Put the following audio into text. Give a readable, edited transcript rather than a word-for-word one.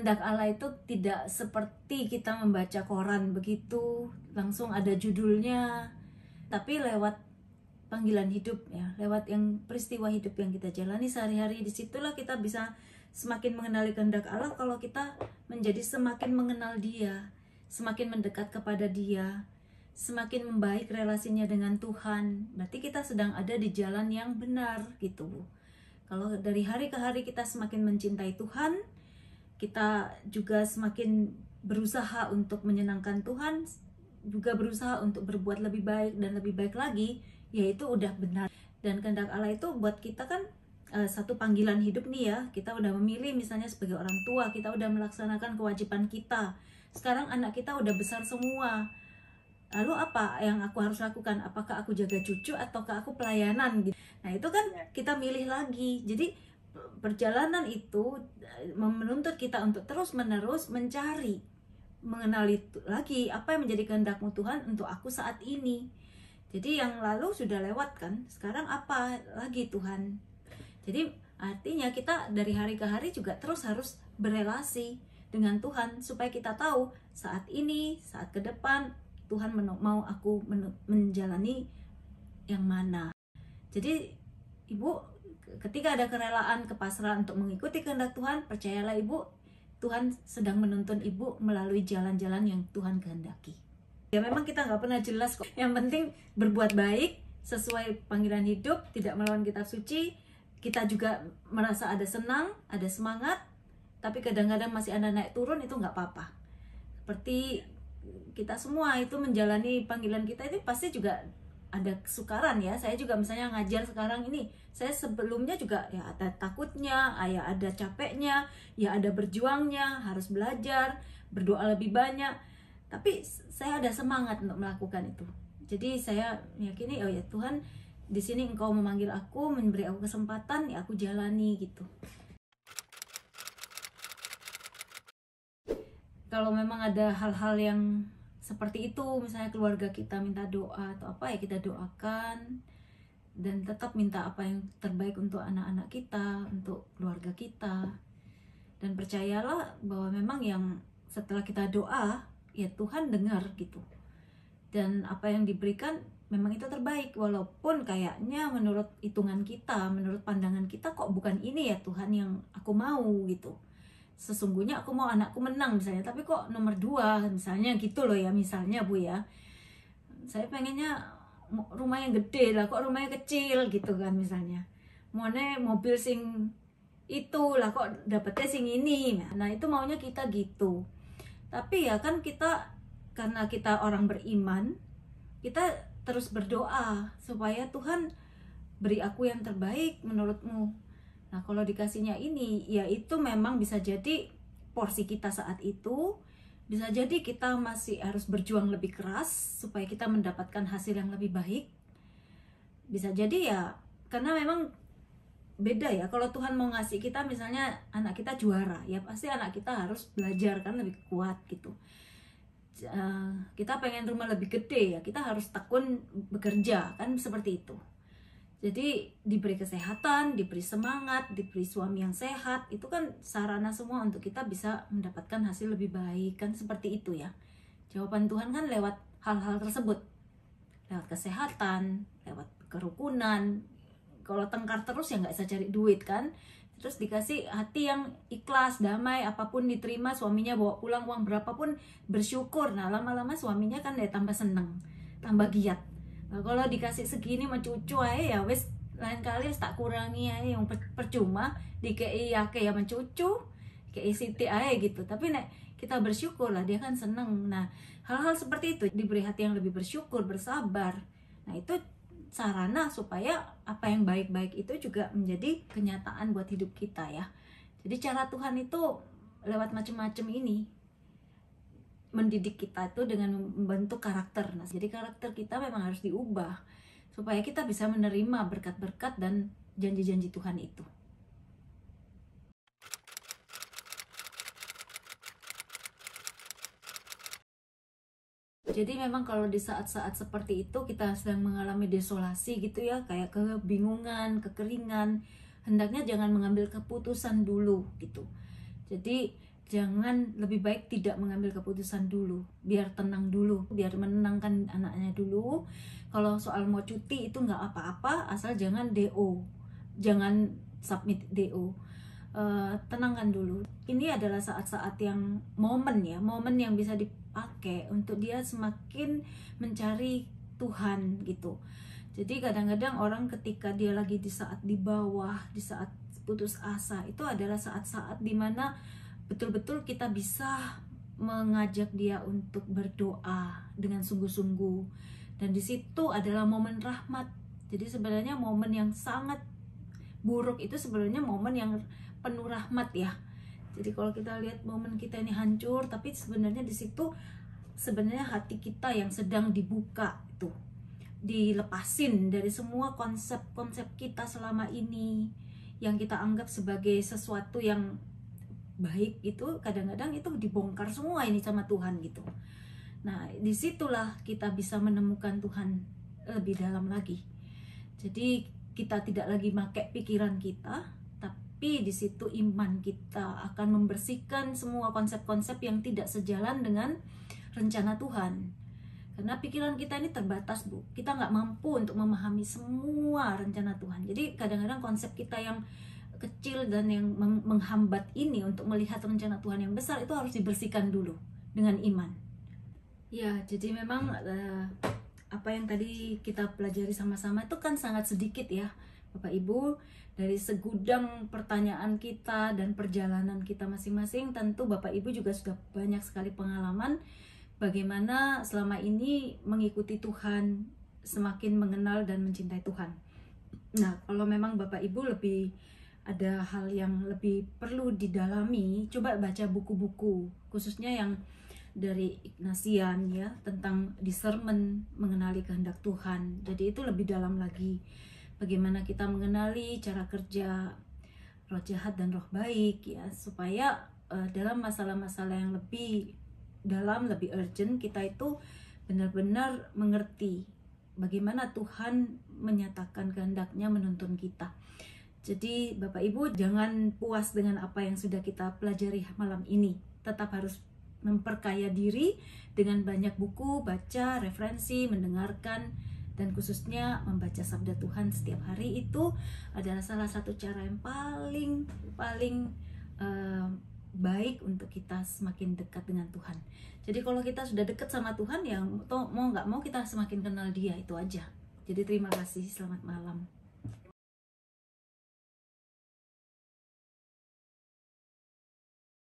kehendak Allah itu tidak seperti kita membaca koran begitu, langsung ada judulnya, tapi lewat panggilan hidup ya, lewat yang peristiwa hidup yang kita jalani sehari-hari. Disitulah kita bisa semakin mengenali kehendak Allah. Kalau kita menjadi semakin mengenal Dia, semakin mendekat kepada Dia, semakin membaik relasinya dengan Tuhan, berarti kita sedang ada di jalan yang benar gitu. Kalau dari hari ke hari kita semakin mencintai Tuhan, kita juga semakin berusaha untuk menyenangkan Tuhan, juga berusaha untuk berbuat lebih baik dan lebih baik lagi, yaitu udah benar. Dan kehendak Allah itu buat kita kan satu panggilan hidup nih ya. Kita udah memilih, misalnya sebagai orang tua, kita udah melaksanakan kewajiban kita. Sekarang anak kita udah besar semua. Lalu apa yang aku harus lakukan? Apakah aku jaga cucu ataukah aku pelayanan gitu? Nah itu kan kita milih lagi. Jadi perjalanan itu menuntut kita untuk terus-menerus mencari, mengenali lagi apa yang menjadi kehendakmu Tuhan untuk aku saat ini. Jadi yang lalu sudah lewat kan, sekarang apa lagi Tuhan? Jadi artinya kita dari hari ke hari juga terus harus berelasi dengan Tuhan, supaya kita tahu saat ini, saat ke depan Tuhan mau aku menjalani yang mana. Jadi Ibu, ketika ada kerelaan, kepasrahan untuk mengikuti kehendak Tuhan, percayalah Ibu, Tuhan sedang menuntun Ibu melalui jalan-jalan yang Tuhan kehendaki. Ya memang kita nggak pernah jelas kok. Yang penting berbuat baik sesuai panggilan hidup, tidak melawan kitab suci. Kita juga merasa ada senang, ada semangat, tapi kadang-kadang masih ada naik turun, itu nggak apa-apa. Seperti kita semua itu menjalani panggilan kita itu pasti juga ada kesukaran ya. Saya juga misalnya ngajar sekarang ini, saya sebelumnya juga ya ada takutnya, ya ada capeknya, ya ada berjuangnya, harus belajar, berdoa lebih banyak. Tapi saya ada semangat untuk melakukan itu. Jadi saya meyakini, oh ya Tuhan, di sini Engkau memanggil aku, memberi aku kesempatan, ya aku jalani gitu. Kalau memang ada hal-hal yang seperti itu, misalnya keluarga kita minta doa atau apa, ya kita doakan, dan tetap minta apa yang terbaik untuk anak-anak kita, untuk keluarga kita. Dan percayalah bahwa memang yang setelah kita doa, ya Tuhan dengar gitu. Dan apa yang diberikan memang itu terbaik, walaupun kayaknya menurut hitungan kita, menurut pandangan kita, kok bukan ini ya Tuhan yang aku mau gitu. Sesungguhnya aku mau anakku menang misalnya, tapi kok nomor 2 misalnya gitu loh ya, misalnya Bu ya. Saya pengennya rumah yang gede lah, kok rumahnya kecil gitu kan misalnya. Maunya mobil sing itu lah, kok dapetnya sing ini. Nah itu maunya kita gitu. Tapi ya kan kita, karena kita orang beriman, kita terus berdoa supaya Tuhan beri aku yang terbaik menurutmu. Nah kalau dikasihnya ini, ya itu memang bisa jadi porsi kita saat itu. Bisa jadi kita masih harus berjuang lebih keras supaya kita mendapatkan hasil yang lebih baik. Bisa jadi ya, karena memang beda ya. Kalau Tuhan mau ngasih kita misalnya anak kita juara, ya pasti anak kita harus belajar kan lebih kuat gitu. Kita pengen rumah lebih gede, ya kita harus tekun bekerja kan, seperti itu. Jadi diberi kesehatan, diberi semangat, diberi suami yang sehat, itu kan sarana semua untuk kita bisa mendapatkan hasil lebih baik kan, seperti itu ya. Jawaban Tuhan kan lewat hal-hal tersebut, lewat kesehatan, lewat kerukunan. Kalau tengkar terus ya nggak bisa cari duit kan. Terus dikasih hati yang ikhlas, damai, apapun diterima, suaminya bawa pulang uang berapapun bersyukur. Nah lama-lama suaminya kan ya tambah seneng, tambah giat. Nah, kalau dikasih segini mencucu aja ya wes, lain kali tak kurangi aja, yang percuma dikei yake ya mencucu, kei siti aja gitu. Tapi nek kita bersyukur lah, dia kan seneng. Nah hal-hal seperti itu, diberi hati yang lebih bersyukur, bersabar. Nah itu sarana supaya apa yang baik-baik itu juga menjadi kenyataan buat hidup kita ya. Jadi cara Tuhan itu lewat macam-macam ini mendidik kita itu dengan membentuk karakter. Nah, jadi karakter kita memang harus diubah supaya kita bisa menerima berkat-berkat dan janji-janji Tuhan itu. Jadi memang kalau di saat-saat seperti itu kita sedang mengalami desolasi gitu ya, kayak kebingungan, kekeringan, hendaknya jangan mengambil keputusan dulu gitu. Jadi jangan, lebih baik tidak mengambil keputusan dulu, biar tenang dulu, biar menenangkan anaknya dulu. Kalau soal mau cuti itu nggak apa-apa, asal jangan DO, jangan submit DO. Tenangkan dulu. Ini adalah saat-saat yang momen yang bisa dipakai untuk dia semakin mencari Tuhan gitu. Jadi kadang-kadang orang ketika dia lagi di saat di bawah, di saat putus asa, itu adalah saat-saat dimana betul-betul kita bisa mengajak dia untuk berdoa dengan sungguh-sungguh, dan di situ adalah momen rahmat. Jadi sebenarnya momen yang sangat buruk itu sebenarnya momen yang penuh rahmat ya. Jadi kalau kita lihat momen kita ini hancur, tapi sebenarnya di situ sebenarnya hati kita yang sedang dibuka, itu dilepasin dari semua konsep-konsep kita selama ini yang kita anggap sebagai sesuatu yang baik, itu kadang-kadang itu dibongkar semua ini sama Tuhan gitu. Nah, disitulah kita bisa menemukan Tuhan lebih dalam lagi. Jadi kita tidak lagi pakai pikiran kita, tapi di situ iman kita akan membersihkan semua konsep-konsep yang tidak sejalan dengan rencana Tuhan. Karena pikiran kita ini terbatas, Bu. Kita nggak mampu untuk memahami semua rencana Tuhan. Jadi kadang-kadang konsep kita yang kecil dan yang menghambat ini untuk melihat rencana Tuhan yang besar itu harus dibersihkan dulu dengan iman. Ya, jadi memang apa yang tadi kita pelajari sama-sama itu kan sangat sedikit ya, Bapak Ibu. Dari segudang pertanyaan kita dan perjalanan kita masing-masing, tentu Bapak Ibu juga sudah banyak sekali pengalaman bagaimana selama ini mengikuti Tuhan, semakin mengenal dan mencintai Tuhan. Nah, kalau memang Bapak Ibu lebih ada hal yang lebih perlu didalami, coba baca buku-buku khususnya yang dari Ignatian ya, tentang discernment, mengenali kehendak Tuhan. Jadi itu lebih dalam lagi, bagaimana kita mengenali cara kerja roh jahat dan roh baik ya, supaya dalam masalah-masalah yang lebih dalam, lebih urgent, kita itu benar-benar mengerti bagaimana Tuhan menyatakan kehendaknya menuntun kita. Jadi Bapak Ibu jangan puas dengan apa yang sudah kita pelajari malam ini, tetap harus memperkaya diri dengan banyak buku, baca, referensi, mendengarkan, dan khususnya membaca sabda Tuhan setiap hari. Itu adalah salah satu cara yang paling baik untuk kita semakin dekat dengan Tuhan. Jadi kalau kita sudah dekat sama Tuhan, ya mau nggak mau kita semakin kenal Dia, itu aja. Jadi terima kasih, selamat malam.